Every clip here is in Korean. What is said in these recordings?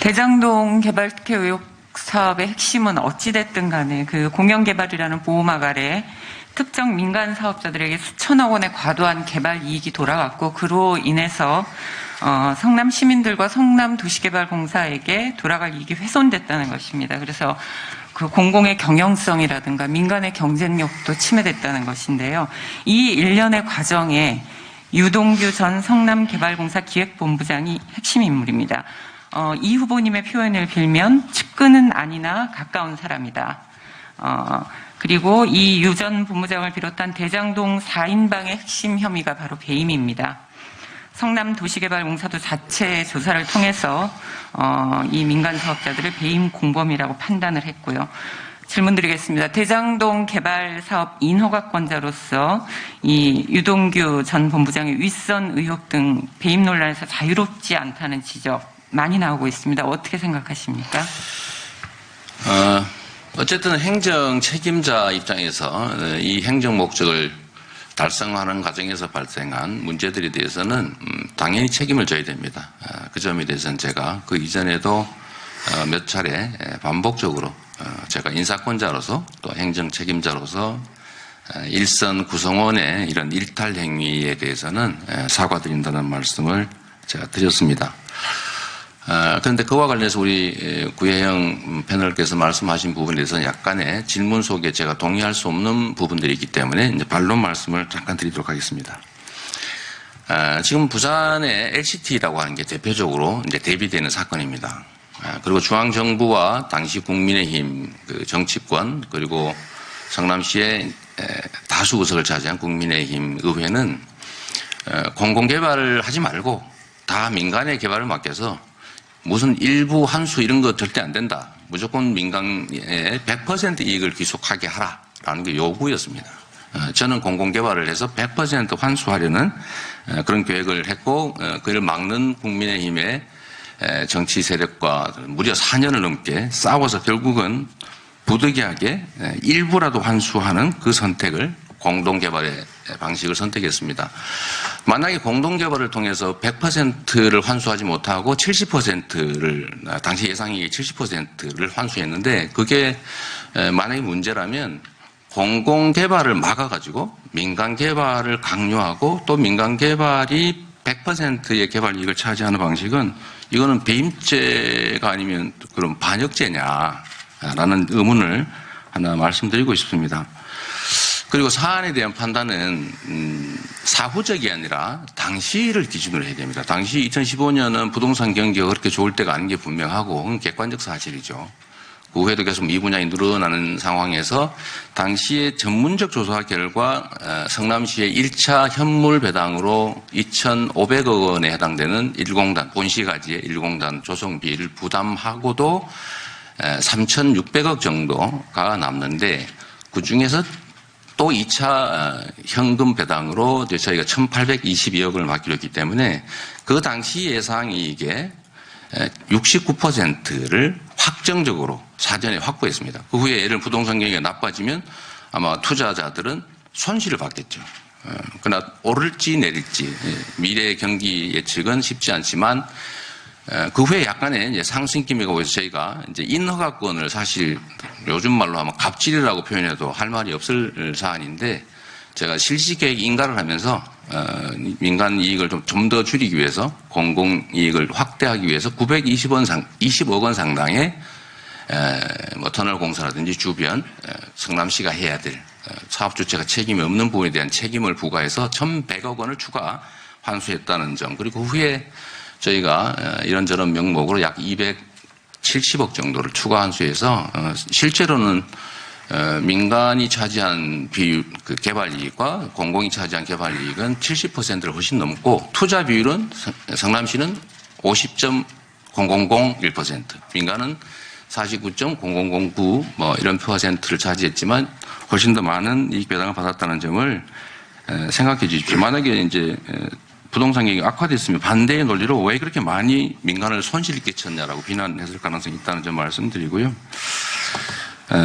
대장동 개발특혜 의혹 사업의 핵심은 어찌됐든 간에 그 공영개발이라는 보호막 아래 특정 민간 사업자들에게 수천억 원의 과도한 개발 이익이 돌아갔고, 그로 인해서 성남 시민들과 성남도시개발공사에게 돌아갈 이익이 훼손됐다는 것입니다. 그래서 그 공공의 경영성이라든가 민간의 경쟁력도 침해됐다는 것인데요. 이 일련의 과정에 유동규 전 성남개발공사 기획본부장이 핵심 인물입니다. 이 후보님의 표현을 빌면 측근은 아니나 가까운 사람이다. 그리고 이 유 전 본부장을 비롯한 대장동 4인방의 핵심 혐의가 바로 배임입니다. 성남도시개발공사도 자체 조사를 통해서 이 민간 사업자들을 배임 공범이라고 판단을 했고요. 질문 드리겠습니다. 대장동 개발 사업 인허가권자로서 이 유동규 전 본부장의 윗선 의혹 등 배임 논란에서 자유롭지 않다는 지적 많이 나오고 있습니다. 어떻게 생각하십니까? 어쨌든 행정 책임자 입장에서 이 행정 목적을 달성하는 과정에서 발생한 문제들에 대해서는 당연히 책임을 져야 됩니다. 그 점에 대해서는 제가 그 이전에도 몇 차례 반복적으로 제가 인사권자로서 또 행정 책임자로서 일선 구성원의 이런 일탈 행위에 대해서는 사과드린다는 말씀을 제가 드렸습니다. 그런데 그와 관련해서 우리 구혜영 패널께서 말씀하신 부분에 대해서는 약간의 질문 속에 제가 동의할 수 없는 부분들이 있기 때문에 이제 반론 말씀을 잠깐 드리도록 하겠습니다. 지금 부산의 LCT라고 하는 게 대표적으로 이제 대비되는 사건입니다. 그리고 중앙정부와 당시 국민의힘 그 정치권 그리고 성남시의 다수 의석을 차지한 국민의힘 의회는 공공개발을 하지 말고 다 민간의 개발을 맡겨서 무슨 일부 환수 이런 거 절대 안 된다. 무조건 민간에 100% 이익을 귀속하게 하라라는 게 요구였습니다. 저는 공공개발을 해서 100% 환수하려는 그런 계획을 했고, 그를 막는 국민의힘의 정치 세력과 무려 4년을 넘게 싸워서 결국은 부득이하게 일부라도 환수하는 그 선택을 공동개발의 방식을 선택했습니다. 만약에 공동개발을 통해서 100%를 환수하지 못하고 70%를 당시 예상이 70%를 환수했는데 그게 만약에 문제라면 공공개발을 막아가지고 민간개발을 강요하고 또 민간개발이 100%의 개발 이익을 차지하는 방식은 이거는 배임죄가 아니면 그럼 반역죄냐라는 의문을 하나 말씀드리고 싶습니다. 그리고 사안에 대한 판단은 사후적이 아니라 당시를 기준으로 해야 됩니다. 당시 2015년은 부동산 경기가 그렇게 좋을 때가 아닌 게 분명하고 그건 객관적 사실이죠. 그 후에도 계속 미분양이 늘어나는 상황에서 당시의 전문적 조사 결과 성남시의 1차 현물 배당으로 2,500억 원에 해당되는 1공단, 본시가지의 1공단 조성비를 부담하고도 3,600억 정도가 남는데 그중에서 또 2차 현금 배당으로 저희가 1,822억을 맡기로 했기 때문에 그 당시 예상이익의 69%를 확정적으로 사전에 확보했습니다. 그 후에 예를 들어 부동산 경기가 나빠지면 아마 투자자들은 손실을 받겠죠. 그러나 오를지 내릴지 미래 경기 예측은 쉽지 않지만 그 후에 약간의 이제 상승 기미가 보여서 저희가 이제 인허가권을 사실 요즘 말로 하면 갑질이라고 표현해도 할 말이 없을 사안인데 제가 실시계획 인가를 하면서 민간 이익을 좀 더 줄이기 위해서 공공 이익을 확대하기 위해서 920억 원 상당의 뭐 터널 공사라든지 주변 성남시가 해야 될 사업 주체가 책임이 없는 부분에 대한 책임을 부과해서 1,100억 원을 추가 환수했다는 점, 그리고 후에 저희가 이런저런 명목으로 약 270억 정도를 추가 환수해서 실제로는 민간이 차지한 비율, 그 개발 이익과 공공이 차지한 개발 이익은 70%를 훨씬 넘고 투자 비율은 성남시는 50.0001%, 민간은 49.0009 뭐 이런 %를 차지했지만 훨씬 더 많은 이익 배당을 받았다는 점을 생각해 주십시오. 만약에 이제 부동산 경기가 악화됐으면 반대의 논리로 왜 그렇게 많이 민간을 손실을 끼쳤냐라고 비난했을 가능성이 있다는 점 말씀드리고요.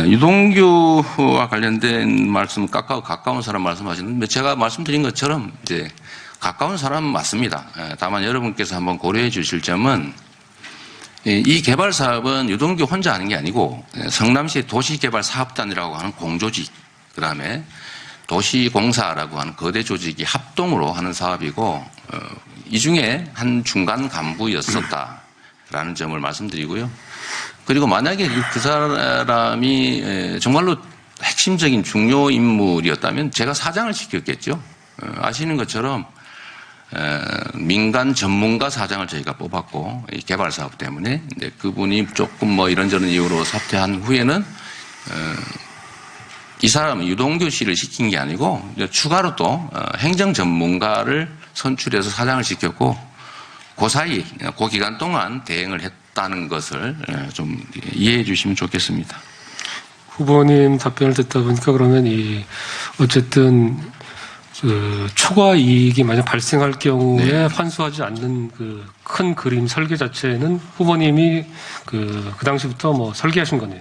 유동규와 관련된 말씀, 가까운 사람 말씀하시는데 제가 말씀드린 것처럼 이제 가까운 사람 맞습니다. 다만 여러분께서 한번 고려해 주실 점은 이 개발 사업은 유동규 혼자 하는 게 아니고 성남시 도시개발사업단이라고 하는 공조직, 그다음에 도시공사라고 하는 거대 조직이 합동으로 하는 사업이고 이 중에 한 중간 간부였었다라는 점을 말씀드리고요. 그리고 만약에 그 사람이 정말로 핵심적인 중요 인물이었다면 제가 사장을 시켰겠죠. 아시는 것처럼 민간 전문가 사장을 저희가 뽑았고 이 개발 사업 때문에 근데 그분이 조금 뭐 이런저런 이유로 사퇴한 후에는 이 사람은 유동규 씨를 시킨 게 아니고 추가로 또 행정 전문가를 선출해서 사장을 시켰고 그 사이 그 기간 동안 대행을 했다는 것을 좀 이해해 주시면 좋겠습니다. 후보님 답변을 듣다 보니까 그러면 어쨌든 그 초과 이익이 만약 발생할 경우에 네. 환수하지 않는 그 큰 그림 설계 자체는 후보님이 그 당시부터 뭐 설계하신 거네요.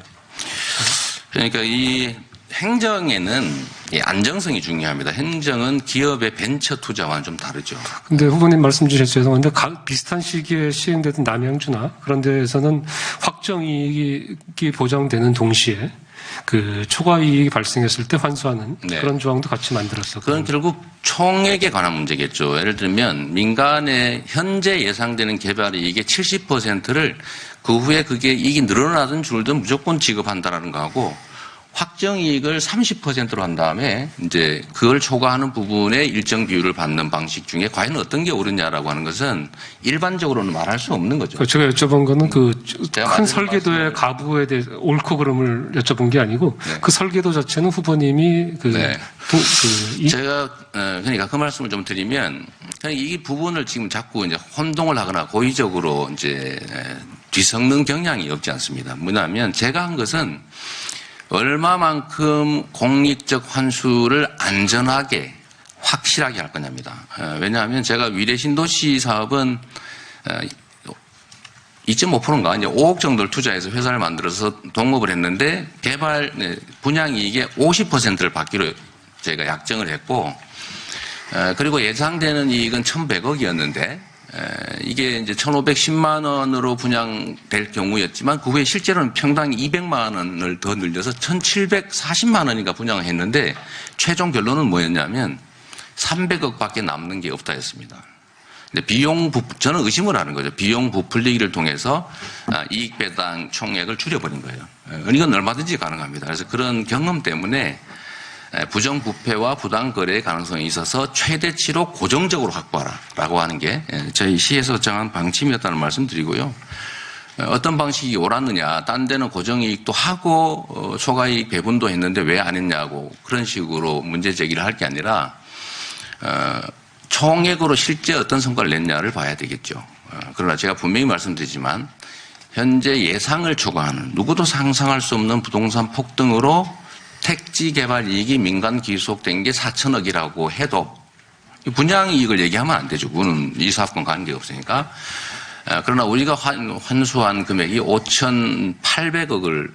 그러니까 이 행정에는 이 안정성이 중요합니다. 행정은 기업의 벤처 투자와는 좀 다르죠. 근데 후보님 말씀 주셔서 죄송한데 비슷한 시기에 시행되던 남양주나 그런 데에서는 확정 이익이 보장되는 동시에 그 초과 이익이 발생했을 때 환수하는 네. 그런 조항도 같이 만들었었고. 그건 결국 총액에 관한 문제겠죠. 예를 들면 민간에 현재 예상되는 개발 이익의 70%를 그 후에 그게 이익이 늘어나든 줄든 무조건 지급한다라는 거하고 확정 이익을 30%로 한 다음에 이제 그걸 초과하는 부분에 일정 비율을 받는 방식 중에 과연 어떤 게 옳으냐라고 하는 것은 일반적으로는 말할 수 없는 거죠. 제가 여쭤본 거는 그 제가 큰 맞는 설계도의 말씀을- 가부에 대해서 옳고 그름을 여쭤본 게 아니고 네. 그 설계도 자체는 후보님이 네. 제가 그러니까 그 말씀을 좀 드리면 그냥 이 부분을 지금 자꾸 이제 혼동을 하거나 고의적으로 이제 뒤섞는 경향이 없지 않습니다. 뭐냐면 제가 한 것은 얼마만큼 공익적 환수를 안전하게 확실하게 할 거냐입니다. 왜냐하면 제가 위례신도시 사업은 2.5%인가 이제 5억 정도를 투자해서 회사를 만들어서 동업을 했는데 개발 분양 이익의 50%를 받기로 저희가 약정을 했고 그리고 예상되는 이익은 1,100억이었는데 이게 이제 1,510만 원으로 분양될 경우였지만 그 후에 실제로는 평당 200만 원을 더 늘려서 1,740만 원인가 분양을 했는데 최종 결론은 뭐였냐면 300억밖에 남는 게 없다 했습니다. 근데 저는 의심을 하는 거죠. 비용 부풀리기를 통해서 이익 배당 총액을 줄여버린 거예요. 이건 얼마든지 가능합니다. 그래서 그런 경험 때문에 부정부패와 부당거래의 가능성이 있어서 최대치로 고정적으로 확보하라라고 하는 게 저희 시에서 정한 방침이었다는 말씀 드리고요. 어떤 방식이 옳았느냐, 딴 데는 고정이익도 하고 초과이익 배분도 했는데 왜 안 했냐고 그런 식으로 문제 제기를 할 게 아니라 총액으로 실제 어떤 성과를 냈냐를 봐야 되겠죠. 그러나 제가 분명히 말씀드리지만 현재 예상을 초과하는 누구도 상상할 수 없는 부동산 폭등으로 택지 개발 이익이 민간 귀속된 게 4천억이라고 해도 분양 이익을 얘기하면 안 되죠. 그거는 이 사업과 관계가 없으니까. 그러나 우리가 환수한 금액이 5,800억을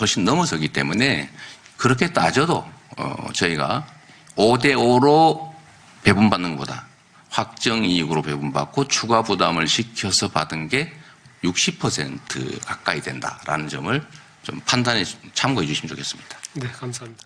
훨씬 넘어서기 때문에 그렇게 따져도 저희가 5대5로 배분받는 것보다 확정 이익으로 배분받고 추가 부담을 시켜서 받은 게 60% 가까이 된다라는 점을 좀 판단에 참고해 주시면 좋겠습니다. 네, 감사합니다.